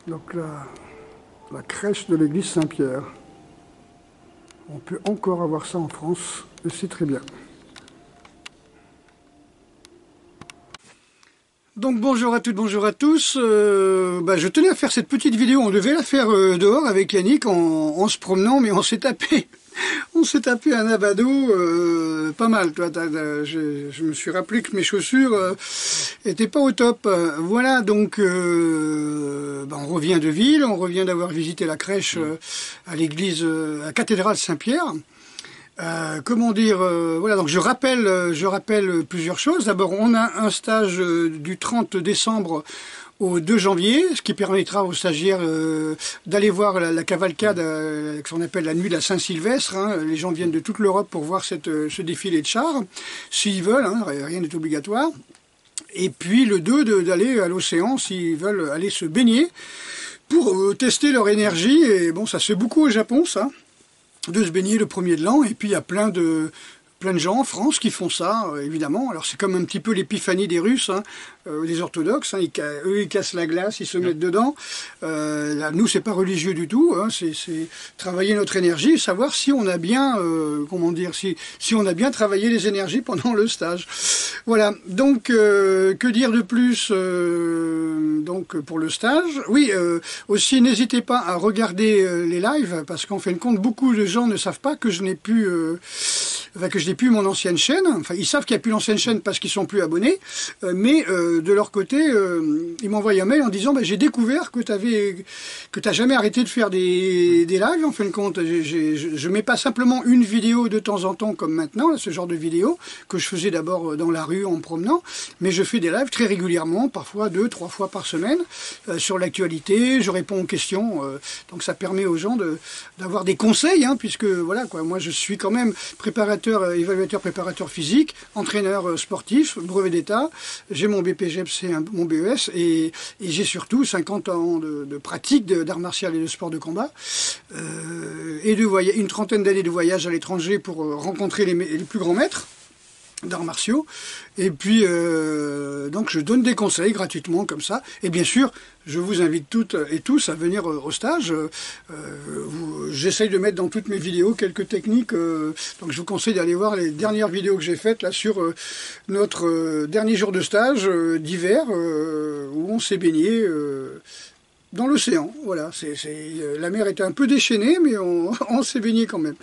Donc la crèche de l'église Saint-Pierre. On peut encore avoir ça en France, et c'est très bien. Donc bonjour à toutes, bonjour à tous. Je tenais à faire cette petite vidéo. On devait la faire dehors avec Yannick en se promenant, mais on s'est tapé un abado pas mal. Je me suis rappelé que mes chaussures étaient pas au top. Voilà, donc on revient de ville, on revient d'avoir visité la crèche à l'église, à la cathédrale Saint-Pierre. Voilà, donc je rappelle plusieurs choses. D'abord, on a un stage du 30 décembre au 2 janvier, ce qui permettra aux stagiaires d'aller voir la cavalcade qu'on appelle la nuit de la Saint-Sylvestre. Les gens viennent de toute l'Europe pour voir ce défilé de chars, s'ils veulent, rien n'est obligatoire. Et puis le 2, d'aller à l'océan, s'ils veulent aller se baigner, pour tester leur énergie. Et bon, ça se fait beaucoup au Japon, ça, de se baigner le premier de l'an, et puis il y a plein de gens en France qui font ça, évidemment. Alors c'est comme un petit peu l'épiphanie des Russes, des orthodoxes, eux ils cassent la glace, ils se mettent dedans. Là, nous c'est pas religieux du tout, c'est travailler notre énergie, savoir si on a bien, si on a bien travaillé les énergies pendant le stage. Voilà, donc que dire de plus donc pour le stage. Oui, aussi n'hésitez pas à regarder les lives, parce qu'en fin de compte beaucoup de gens ne savent pas que je n'ai plus que je n'ai plus mon ancienne chaîne. Enfin, ils savent qu'il n'y a plus l'ancienne chaîne parce qu'ils sont plus abonnés, mais de leur côté, ils m'envoient un mail en disant j'ai découvert que t'as jamais arrêté de faire des lives. En fin de compte, je mets pas simplement une vidéo de temps en temps comme maintenant, là, ce genre de vidéo que je faisais d'abord dans la rue en me promenant, mais je fais des lives très régulièrement, parfois 2-3 fois par semaine, sur l'actualité. Je réponds aux questions, donc ça permet aux gens d'avoir des conseils, puisque voilà quoi, moi je suis quand même évaluateur préparateur physique, entraîneur sportif, brevet d'état, j'ai mon BPGEPS, mon BES, et j'ai surtout 50 ans de pratique d'art martial et de sport de combat, et une trentaine d'années de voyage à l'étranger pour rencontrer les plus grands maîtres d'arts martiaux, et puis donc je donne des conseils gratuitement comme ça, et bien sûr je vous invite toutes et tous à venir au stage. J'essaye de mettre dans toutes mes vidéos quelques techniques, donc je vous conseille d'aller voir les dernières vidéos que j'ai faites là sur notre dernier jour de stage d'hiver, où on s'est baigné dans l'océan. Voilà, la mer était un peu déchaînée, mais on s'est baigné quand même.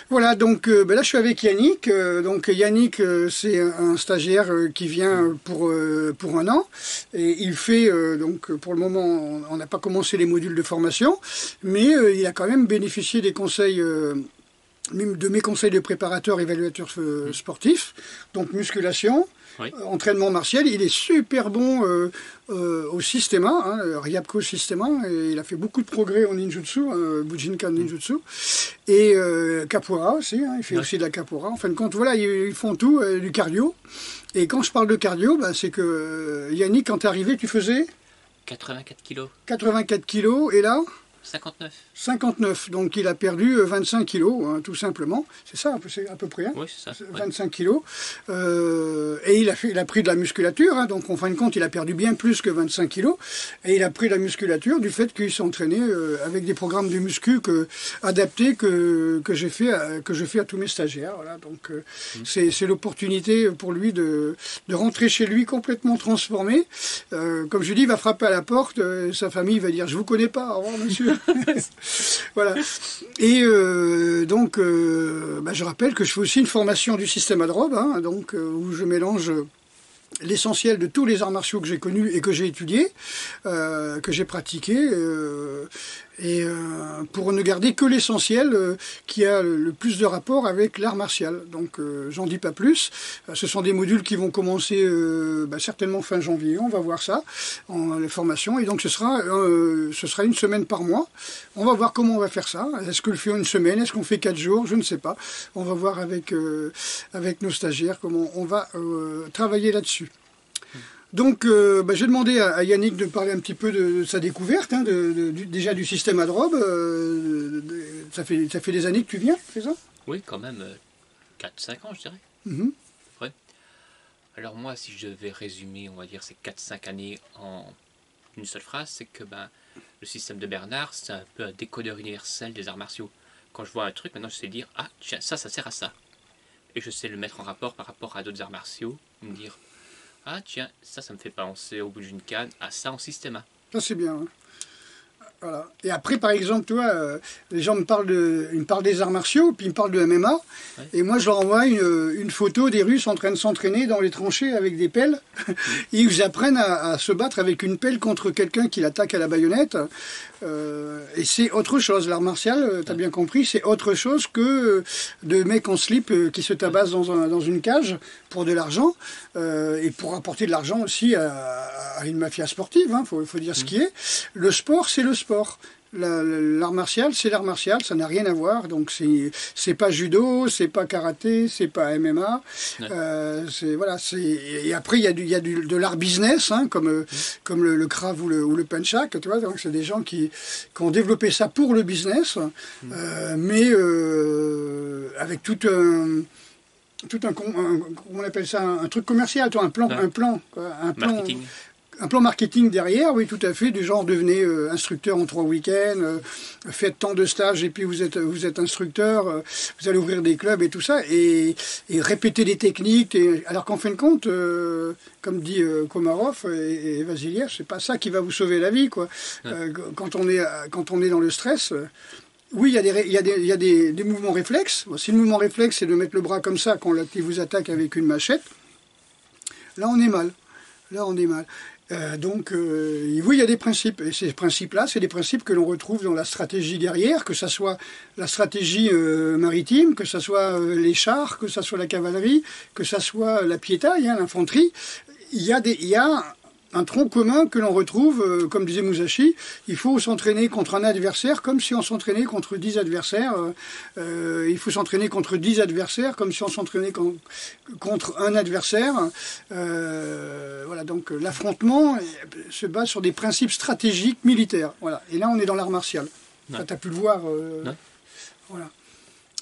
Voilà, donc là je suis avec Yannick. Donc Yannick, c'est un stagiaire qui vient pour un an, et il fait donc pour le moment on n'a pas commencé les modules de formation, mais il a quand même bénéficié des conseils. De mes conseils de préparateur évaluateur sportif, donc musculation, oui, entraînement martial. Il est super bon au Systema, Ryabko Systema, et il a fait beaucoup de progrès en ninjutsu, Bujinkan Ninjutsu, et capoeira aussi, il fait aussi de la capoeira. En fin de compte, voilà, ils font tout, du cardio. Et quand je parle de cardio, c'est que Yannick, quand t'es arrivé, tu faisais 84 kilos. 84 kilos, et là 59. 59, donc il a perdu 25 kilos, tout simplement. C'est ça, c'est à peu près. Oui, c'est ça. 25 kilos. Et il a pris de la musculature, donc en fin de compte, il a perdu bien plus que 25 kilos. Et il a pris de la musculature du fait qu'il s'est entraîné avec des programmes de muscu adaptés que je fais à tous mes stagiaires. Voilà, donc c'est l'opportunité pour lui de rentrer chez lui complètement transformé. Comme je dis, il va frapper à la porte, sa famille va dire « Je vous connais pas, au revoir monsieur ». Voilà. Et donc, je rappelle que je fais aussi une formation du système ADROB, donc, où je mélange l'essentiel de tous les arts martiaux que j'ai connus et que j'ai étudiés, que j'ai pratiqués, pour ne garder que l'essentiel qui a le plus de rapport avec l'art martial. Donc j'en dis pas plus. Ce sont des modules qui vont commencer certainement fin janvier, on va voir ça, les formations, et donc ce sera une semaine par mois. On va voir comment on va faire ça. Est-ce qu'on le fait une semaine, est-ce qu'on fait 4 jours, je ne sais pas. On va voir avec nos stagiaires comment on va travailler là-dessus. Donc, j'ai demandé à Yannick de parler un petit peu de sa découverte, déjà du système ADROB. Ça fait des années que tu viens, c'est ça? Oui, quand même 4-5 ans, je dirais. Mm-hmm. Ouais. Alors moi, si je devais résumer, on va dire ces 4-5 années en une seule phrase, c'est que le système de Bernard, c'est un peu un décodeur universel des arts martiaux. Quand je vois un truc, maintenant je sais dire, ah tiens, ça sert à ça. Et je sais le mettre en rapport par rapport à d'autres arts martiaux, me dire, ah tiens, ça me fait penser au bout d'une canne à ça en système A. Ça, c'est bien. Hein. Voilà. Et après, par exemple, tu vois, les gens ils me parlent des arts martiaux, puis ils me parlent de MMA, Ouais. et moi je leur envoie une photo des Russes en train de s'entraîner dans les tranchées avec des pelles, et ils apprennent à se battre avec une pelle contre quelqu'un qui l'attaque à la baïonnette. Et c'est autre chose, l'art martial, t'as bien compris, c'est autre chose que de mecs en slip qui se tabassent dans une cage pour de l'argent, et pour apporter de l'argent aussi à une mafia sportive, hein, faut dire ce qui est. Le sport, c'est le sport. L'art martial, c'est l'art martial, ça n'a rien à voir. Donc c'est pas judo, c'est pas karaté, c'est pas MMA. Ouais. Voilà. Et après il y a de l'art business, hein, comme le Krav ou le Punchak, tu vois. Donc c'est des gens qui ont développé ça pour le business, mais avec tout un comment on appelle ça, un truc commercial, toi, un plan, Marketing. Un plan marketing derrière, oui, tout à fait, du genre devenez instructeur en 3 week-ends, faites tant de stages et puis vous êtes instructeur, vous allez ouvrir des clubs et tout ça, et répéter des techniques, alors qu'en fin de compte, comme dit Komarov et Vasiliev, c'est pas ça qui va vous sauver la vie, quoi. Ouais. Quand on est dans le stress. Oui, il y a des mouvements réflexes. Si le mouvement réflexe, c'est de mettre le bras comme ça quand il vous attaque avec une machette, là on est mal. Donc, oui, il y a des principes. Et ces principes-là, c'est des principes que l'on retrouve dans la stratégie guerrière, que ce soit la stratégie maritime, que ce soit les chars, que ce soit la cavalerie, que ce soit la piétaille, hein, l'infanterie. Il y a un tronc commun que l'on retrouve, comme disait Musashi, il faut s'entraîner contre un adversaire comme si on s'entraînait contre 10 adversaires. Il faut s'entraîner contre 10 adversaires comme si on s'entraînait contre un adversaire. Voilà, donc l'affrontement se base sur des principes stratégiques militaires. Voilà. Et là, on est dans l'art martial. Tu as pu le voir. Voilà.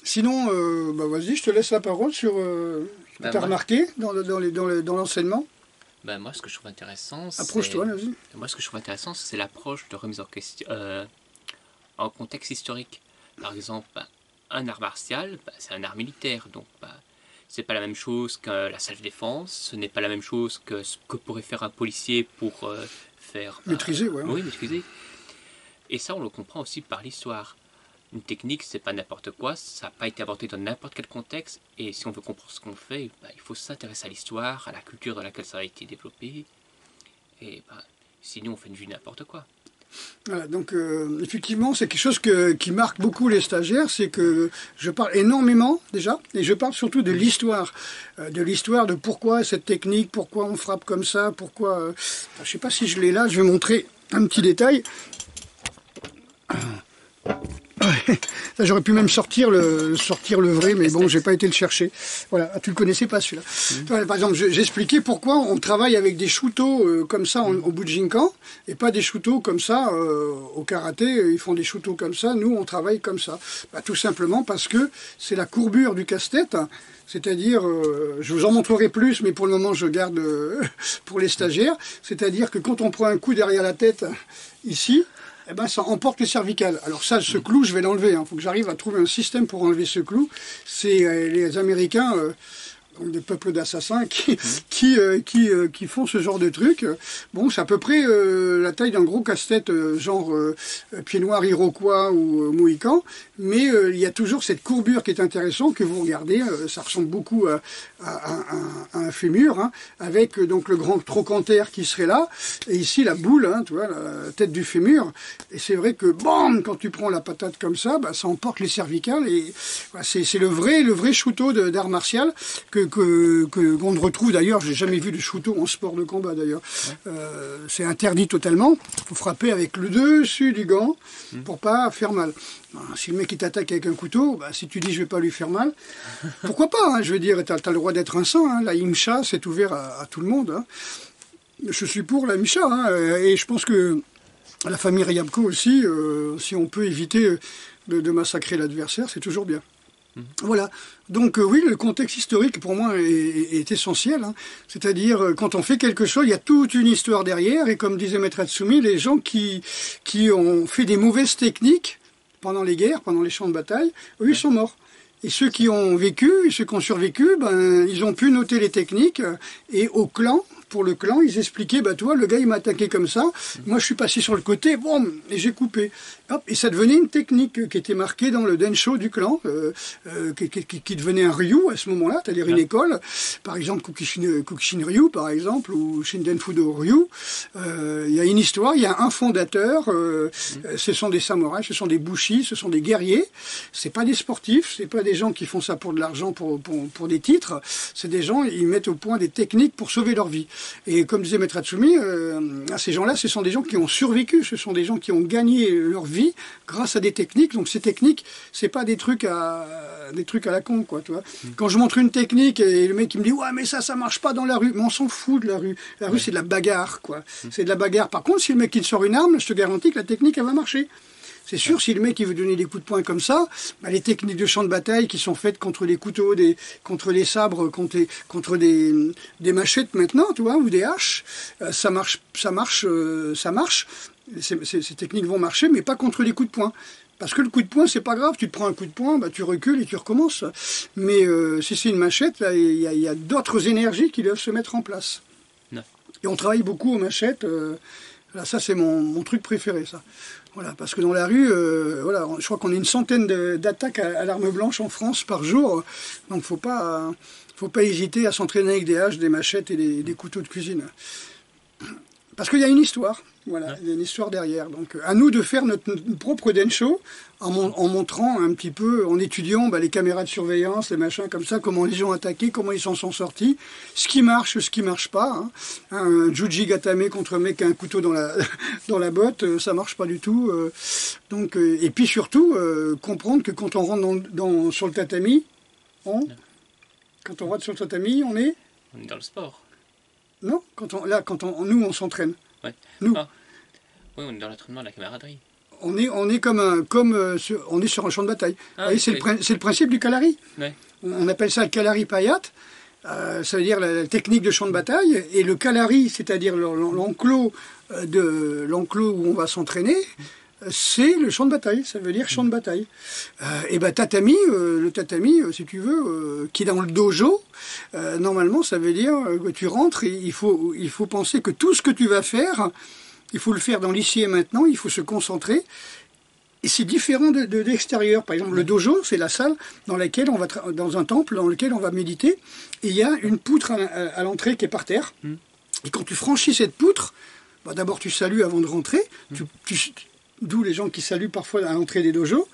Sinon, vas-y, je te laisse la parole sur ce que tu as remarqué dans l'enseignement. Moi, ce que je trouve intéressant, Approche-toi, vas-y. Moi, ce que je trouve intéressant, c'est l'approche de remise en question, en contexte historique. Par exemple, un art martial, c'est un art militaire, donc c'est pas la même chose que la self-défense, ce n'est pas la même chose que ce que pourrait faire un policier pour faire... maîtriser, ouais. Oui, maîtriser. Et ça, on le comprend aussi par l'histoire. Une technique, c'est pas n'importe quoi, ça n'a pas été inventé dans n'importe quel contexte, et si on veut comprendre ce qu'on fait, il faut s'intéresser à l'histoire, à la culture dans laquelle ça a été développé, et sinon on fait du n'importe quoi. Voilà, donc effectivement, c'est quelque chose qui marque beaucoup les stagiaires, c'est que je parle énormément déjà, et je parle surtout de l'histoire de pourquoi cette technique, pourquoi on frappe comme ça, pourquoi... je ne sais pas si je l'ai là, je vais montrer un petit détail. Là, j'aurais pu même sortir le vrai, mais bon, j'ai pas été le chercher. Voilà, tu le connaissais pas celui-là. Voilà, par exemple, j'expliquais pourquoi on travaille avec des shootos comme ça au Bujinkan et pas des shootos comme ça au karaté. Ils font des shootos comme ça, nous on travaille comme ça. Tout simplement parce que c'est la courbure du casse-tête. C'est-à-dire, je vous en montrerai plus, mais pour le moment je garde pour les stagiaires. C'est-à-dire que quand on prend un coup derrière la tête ici, ça emporte les cervicales. Alors ça, ce clou, je vais l'enlever. Il faut que j'arrive à trouver un système pour enlever ce clou. C'est les Américains, donc des peuples d'assassins, qui font ce genre de truc. Bon, c'est à peu près la taille d'un gros casse-tête, genre pied noir iroquois ou mohican. Mais il y a toujours cette courbure qui est intéressante, que vous regardez. Ça ressemble beaucoup à un fémur, hein, avec donc le grand trochanter qui serait là. Et ici, la boule, hein, tu vois, la tête du fémur. Et c'est vrai que, bam, quand tu prends la patate comme ça, ça emporte les cervicales. Et c'est le vrai shooto d'art martial qu'on retrouve d'ailleurs. J'ai jamais vu de shooto en sport de combat d'ailleurs. C'est interdit totalement. Il faut frapper avec le dessus du gant pour pas faire mal. Si le mec il t'attaque avec un couteau, si tu dis je vais pas lui faire mal, pourquoi pas, hein, je veux dire, t'as le droit d'être un saint, hein, la Imcha c'est ouvert à tout le monde. Hein. Je suis pour la Imcha, hein, et je pense que la famille Ryabko aussi, si on peut éviter de massacrer l'adversaire, c'est toujours bien. Voilà. Donc oui, le contexte historique pour moi est essentiel. Hein. C'est-à-dire quand on fait quelque chose, il y a toute une histoire derrière. Et comme disait Maître Hatsumi, les gens qui ont fait des mauvaises techniques pendant les guerres, pendant les champs de bataille, eux, ils sont morts. Et ceux qui ont vécu, ceux qui ont survécu, ben ils ont pu noter les techniques. Et au clan, pour le clan, ils expliquaient, bah toi, le gars il m'a attaqué comme ça, moi je suis passé sur le côté, boum, et j'ai coupé. Hop, et ça devenait une technique qui était marquée dans le densho du clan, qui devenait un ryu à ce moment-là, c'est-à-dire une école, par exemple Kukishin Ryu, par exemple, ou Shinden Fudo Ryu. Il y a une histoire, il y a un fondateur, ce sont des samouraïs, ce sont des bushi, ce sont des guerriers, c'est pas des sportifs, c'est pas des gens qui font ça pour de l'argent, pour des titres, c'est des gens, ils mettent au point des techniques pour sauver leur vie. Et comme disait Maître Hatsumi, ces gens-là, ce sont des gens qui ont survécu, ce sont des gens qui ont gagné leur vie grâce à des techniques. Donc ces techniques, c'est pas des trucs à la con, quoi, tu vois. Quand je montre une technique et le mec il me dit ouais mais ça marche pas dans la rue, mais on s'en fout de la rue. La rue c'est de la bagarre, quoi. C'est de la bagarre. Par contre, si le mec il te sort une arme, je te garantis que la technique elle va marcher. C'est sûr, si le mec il veut donner des coups de poing comme ça, bah, les techniques de champ de bataille qui sont faites contre les couteaux, contre les sabres, contre des machettes maintenant, tu vois, ou des haches, ça marche. Ces techniques vont marcher, mais pas contre les coups de poing. Parce que le coup de poing, c'est pas grave. Tu te prends un coup de poing, bah, tu recules et tu recommences. Mais si c'est une machette, là, il y a d'autres énergies qui doivent se mettre en place. Non. Et on travaille beaucoup aux machettes. Là, ça, c'est mon truc préféré, ça. Voilà, parce que dans la rue, voilà, je crois qu'on a une centaine d'attaques à l'arme blanche en France par jour. Donc, faut pas hésiter à s'entraîner avec des haches, des machettes et des couteaux de cuisine. Parce qu'il y a une histoire. Voilà, il y a une histoire derrière. Donc, à nous de faire notre propre densho en montrant un petit peu, en étudiant les caméras de surveillance, les machins comme ça, comment les gens ont attaqué, comment ils s'en sont sortis, ce qui marche, ce qui marche pas. Hein. Un Juji Gatame contre un mec qui a un couteau dans la botte, ça marche pas du tout. Donc, et puis surtout, comprendre que quand on rentre sur le tatami, on est... On est dans le sport. Non, nous on s'entraîne. Ouais. Nous. Ah. Oui, on est dans l'entraînement de la camaraderie. On est on est sur un champ de bataille. Ah, voyez, c'est le principe du kalari. Ouais. On appelle ça le kalari payat. Ça veut dire la technique de champ de bataille. Et le kalari, c'est-à-dire l'enclos où on va s'entraîner, c'est le champ de bataille. Ça veut dire champ de bataille. Et tatami, le tatami, si tu veux, qui est dans le dojo, normalement, ça veut dire que tu rentres et il faut penser que tout ce que tu vas faire, il faut le faire dans l'ici et maintenant, il faut se concentrer. Et c'est différent de l'extérieur. Par exemple, le dojo, c'est la salle dans laquelle on va dans un temple dans lequel on va méditer. Et il y a une poutre à l'entrée qui est par terre. Et quand tu franchis cette poutre, d'abord tu salues avant de rentrer. D'où les gens qui saluent parfois à l'entrée des dojos.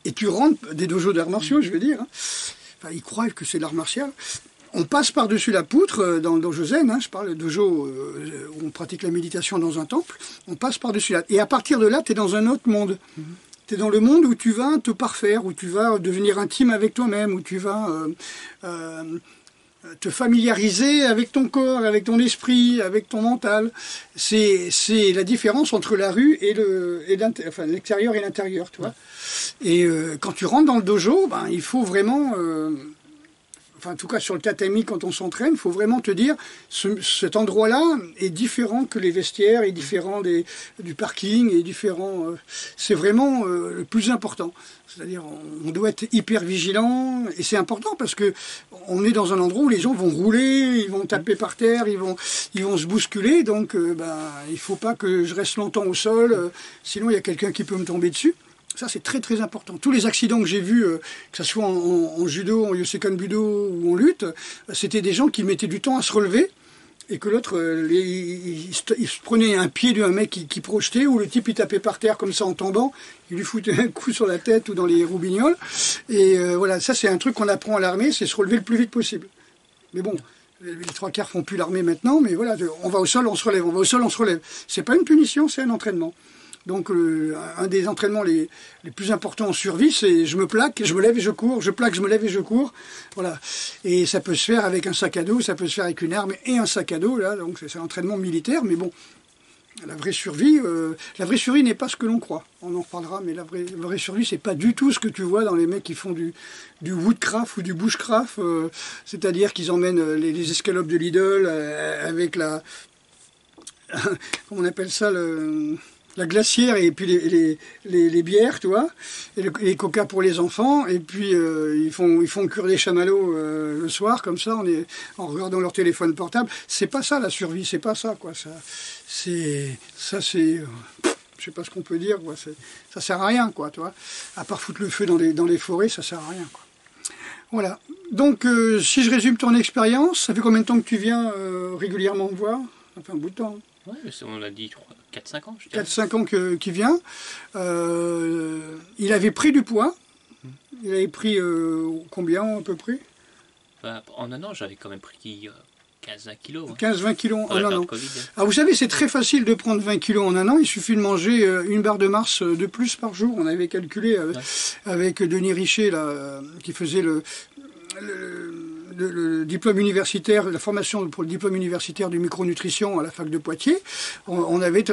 Et tu rentres, des dojos d'arts martiaux, je veux dire. Hein. Enfin, ils croient que c'est l'art martial. On passe par-dessus la poutre, dans le dojo zen, hein, je parle de dojo où on pratique la méditation dans un temple, on passe par-dessus là. Et à partir de là, tu es dans un autre monde. Tu es dans le monde où tu vas te parfaire, où tu vas devenir intime avec toi-même, où tu vas te familiariser avec ton corps, avec ton esprit, avec ton mental. C'est la différence entre la rue et l'extérieur et l'intérieur, tu vois. Et quand tu rentres dans le dojo, il faut vraiment... en tout cas sur le tatami quand on s'entraîne, il faut vraiment te dire cet endroit-là est différent que les vestiaires, est différent du parking, est différent. C'est vraiment le plus important. C'est-à-dire on doit être hyper vigilant et c'est important parce que on est dans un endroit où les gens vont rouler, ils vont taper par terre, ils vont se bousculer. Donc il faut pas que je reste longtemps au sol, sinon il y a quelqu'un qui peut me tomber dessus. Ça, c'est très très important. Tous les accidents que j'ai vus, que ce soit en judo, en yosekan budo ou en lutte, c'était des gens qui mettaient du temps à se relever et que l'autre, il se prenait un pied d'un mec qui projetait ou le type il tapait par terre comme ça en tombant, il lui foutait un coup sur la tête ou dans les roubignoles. Et voilà, ça c'est un truc qu'on apprend à l'armée, c'est se relever le plus vite possible. Mais bon, les trois quarts font plus l'armée maintenant, mais voilà, on va au sol, on se relève, on va au sol, on se relève. C'est pas une punition, c'est un entraînement. Donc un des entraînements les plus importants en survie, c'est je me plaque, je me lève et je cours, je plaque, je me lève et je cours. Voilà. Et ça peut se faire avec un sac à dos, ça peut se faire avec une arme et un sac à dos, là, donc c'est un entraînement militaire, mais bon. La vraie survie n'est pas ce que l'on croit. On en reparlera, mais la vraie survie, c'est pas du tout ce que tu vois dans les mecs qui font du woodcraft ou du bushcraft, c'est-à-dire qu'ils emmènent les escalopes de Lidl avec la, comment on appelle ça, la glacière et puis les bières, tu vois, et les coca pour les enfants, et puis ils font cuire des chamallows le soir, comme ça, en regardant leur téléphone portable. C'est pas ça la survie, c'est pas ça, quoi. Je sais pas ce qu'on peut dire, quoi. Ça sert à rien, quoi, tu vois. À part foutre le feu dans les forêts, ça sert à rien, quoi. Voilà. Donc, si je résume ton expérience, ça fait combien de temps que tu viens régulièrement me voir? Ça fait un bout de temps. Ouais, on a dit 4-5 ans, je 4-5 ans qu'il vient. Il avait pris du poids. Il avait pris combien à peu près? Enfin, en un an, j'avais quand même pris 15-20 kilos. 15-20 kilos en un an. COVID, hein. Ah, vous savez, c'est très facile de prendre 20 kilos en un an. Il suffit de manger une barre de Mars de plus par jour. On avait calculé avec Denis Richer, là, qui faisait le diplôme universitaire, la formation pour le diplôme universitaire de micronutrition à la fac de Poitiers. On avait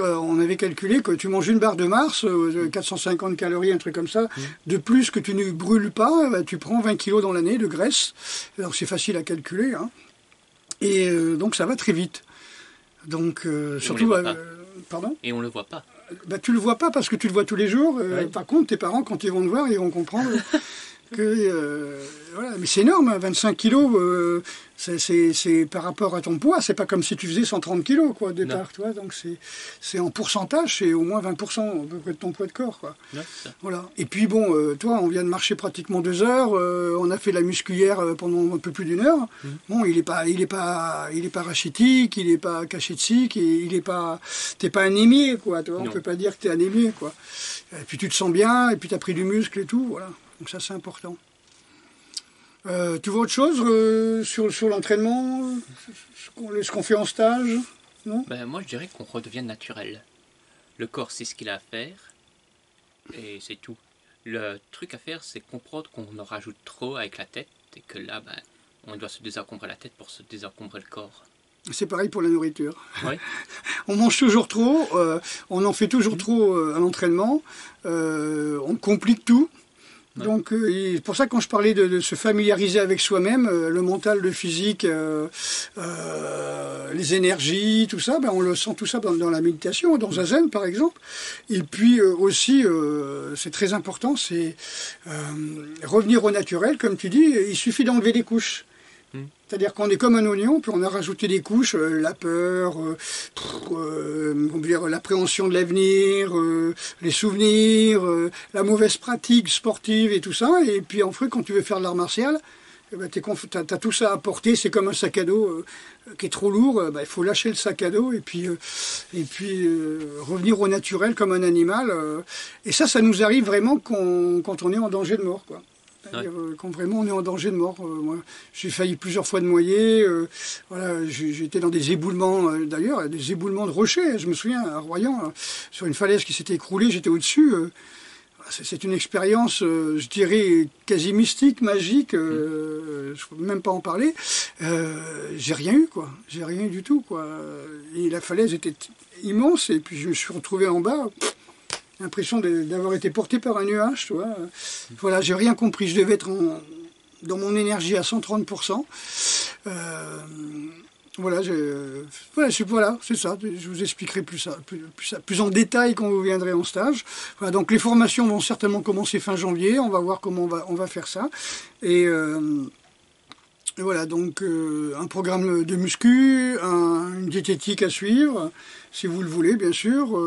calculé que tu manges une barre de Mars, 450 calories, un truc comme ça, de plus que tu ne brûles pas, bah, tu prends 20 kilos dans l'année de graisse. Alors c'est facile à calculer, hein. Et donc ça va très vite. Donc surtout, pardon. Et on le voit pas. Bah, tu le vois pas parce que tu le vois tous les jours. Par contre, tes parents, quand ils vont te voir, ils vont comprendre que voilà. Mais c'est énorme, hein, 25 kilos. C'est par rapport à ton poids. C'est pas comme si tu faisais 130 kilos, quoi, au départ. Tu vois, donc c'est en pourcentage, c'est au moins 20% à peu près de ton poids de corps, quoi. Non, ça. Voilà. Et puis bon, toi, on vient de marcher pratiquement 2 heures. On a fait la muscu hier pendant un peu plus d'1 heure. Bon, il est pas rachitique, il est pas cachétique, t'es pas anémié, quoi. Tu vois, on peut pas dire que t'es anémié, quoi. Et puis tu te sens bien, et puis t'as pris du muscle et tout, voilà. Donc ça, c'est important. Tu vois autre chose sur l'entraînement, ce qu'on fait en stage, non? Ben, moi, je dirais qu'on redevient naturel. Le corps sait ce qu'il a à faire, et c'est tout. Le truc à faire, c'est comprendre qu'on en rajoute trop avec la tête, et que là, ben, on doit se désencombrer la tête pour se désencombrer le corps. C'est pareil pour la nourriture. Ouais. On mange toujours trop, on en fait toujours trop à l'entraînement, on complique tout. Ouais. Donc c'est pour ça que quand je parlais de se familiariser avec soi-même, le mental, le physique, les énergies, tout ça, ben on le sent tout ça dans la méditation, dans Zazen par exemple. Et puis aussi, c'est très important, c'est revenir au naturel, comme tu dis, il suffit d'enlever des couches. C'est-à-dire qu'on est comme un oignon, puis on a rajouté des couches, la peur, l'appréhension de l'avenir, les souvenirs, la mauvaise pratique sportive et tout ça. Et puis en fait, quand tu veux faire de l'art martial, ben, t'as tout ça à porter, c'est comme un sac à dos qui est trop lourd, ben, il faut lâcher le sac à dos et puis revenir au naturel comme un animal. Et ça nous arrive vraiment quand on est en danger de mort, quoi. Quand vraiment on est en danger de mort. Moi, j'ai failli plusieurs fois de noyer. Voilà, j'étais dans des éboulements, d'ailleurs, des éboulements de rochers. Je me souviens, à Royan, sur une falaise qui s'était écroulée, j'étais au-dessus. C'est une expérience, je dirais, quasi mystique, magique. Je ne peux même pas en parler. J'ai rien eu, quoi. J'ai rien eu du tout, quoi. Et la falaise était immense, et puis je me suis retrouvé en bas. L'impression d'avoir été porté par un nuage, tu vois. Voilà, j'ai rien compris. Je devais être dans mon énergie à 130%. Voilà, c'est ça. Je vous expliquerai plus en détail quand vous viendrez en stage. Voilà, donc les formations vont certainement commencer fin janvier. On va voir comment on va faire ça. Et voilà, donc un programme de muscu, une diététique à suivre, si vous le voulez, bien sûr.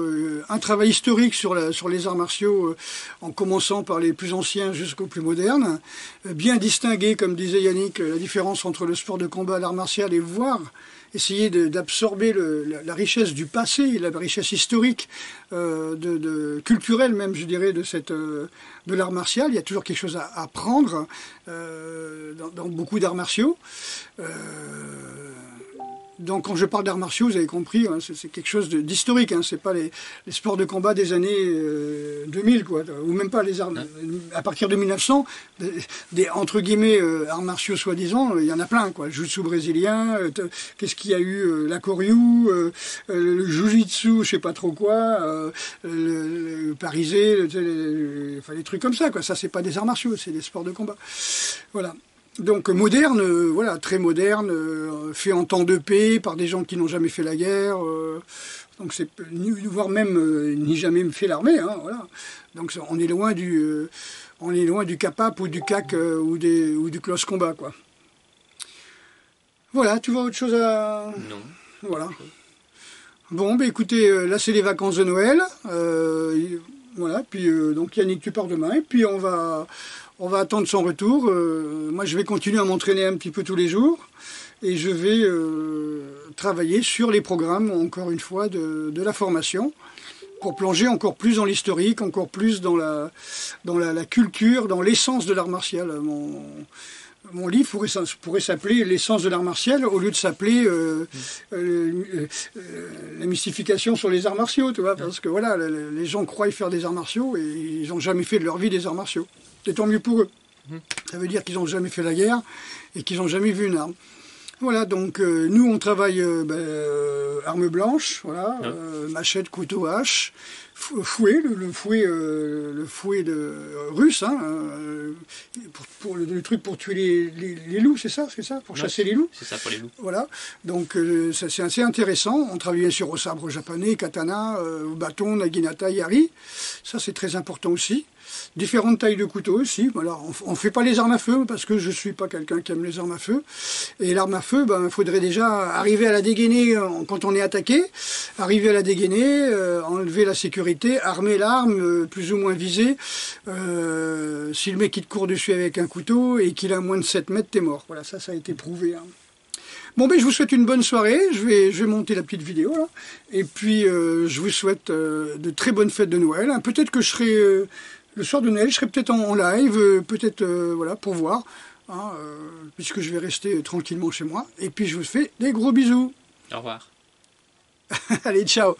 Un travail historique sur les arts martiaux, en commençant par les plus anciens jusqu'aux plus modernes. Bien distinguer, comme disait Yannick, la différence entre le sport de combat et l'art martial et essayer d'absorber la richesse du passé, la richesse historique, culturelle même, je dirais, de l'art martial. Il y a toujours quelque chose à apprendre dans beaucoup d'arts martiaux. Donc quand je parle d'arts martiaux, vous avez compris, hein, c'est quelque chose d'historique, hein, c'est pas les sports de combat des années 2000, quoi, ou même pas les arts, à partir de 1900, des entre guillemets arts martiaux soi-disant, il y en a plein, quoi, le jiu-jitsu brésilien, qu'est-ce qu'il y a eu, la koryu, le jiu-jitsu, je sais pas trop quoi, le parisé, enfin des trucs comme ça, quoi, ça c'est pas des arts martiaux, c'est des sports de combat, voilà. Donc moderne, voilà, très moderne, fait en temps de paix par des gens qui n'ont jamais fait la guerre, donc c'est voire même ni jamais fait l'armée, hein, voilà. Donc on est loin du CAPAP ou du CAC ou du close combat, quoi. Voilà, tu vois autre chose à... Non. Voilà. Bon, bah écoutez, là c'est les vacances de Noël, voilà. Puis donc Yannick, tu pars demain, et puis on va attendre son retour. Moi, je vais continuer à m'entraîner un petit peu tous les jours. Et je vais travailler sur les programmes, encore une fois, de la formation, pour plonger encore plus dans l'historique, encore plus dans la culture, dans l'essence de l'art martial. Mon livre pourrait s'appeler L'essence de l'art martial, au lieu de s'appeler la mystification sur les arts martiaux, tu vois, parce que voilà, les gens croient faire des arts martiaux et ils n'ont jamais fait de leur vie des arts martiaux. C'est tant mieux pour eux. Ça veut dire qu'ils n'ont jamais fait la guerre et qu'ils n'ont jamais vu une arme. Voilà, donc nous on travaille arme blanche, voilà, machette, couteau, hache, fouet, le fouet russe, hein, pour le truc pour tuer les loups, c'est ça, pour chasser les loups. C'est ça, pour les loups. Voilà, donc c'est assez intéressant. On travaille bien sûr au sabre japonais, katana, au bâton, naginata, yari. Ça c'est très important aussi. Différentes tailles de couteaux aussi. Voilà, on ne fait pas les armes à feu parce que je ne suis pas quelqu'un qui aime les armes à feu. Et l'arme à feu, il faudrait déjà arriver à la dégainer quand on est attaqué, arriver à la dégainer, enlever la sécurité, armer l'arme, plus ou moins viser. Si le mec il te court dessus avec un couteau et qu'il a moins de 7 mètres, t'es mort. Voilà, ça a été prouvé. Hein. Bon, je vous souhaite une bonne soirée. Je vais monter la petite vidéo là. Et puis, je vous souhaite de très bonnes fêtes de Noël. Hein. Peut-être que je serai... le soir de Noël, je serai peut-être en live, peut-être voilà, pour voir, hein, puisque je vais rester tranquillement chez moi. Et puis je vous fais des gros bisous. Au revoir. Allez, ciao.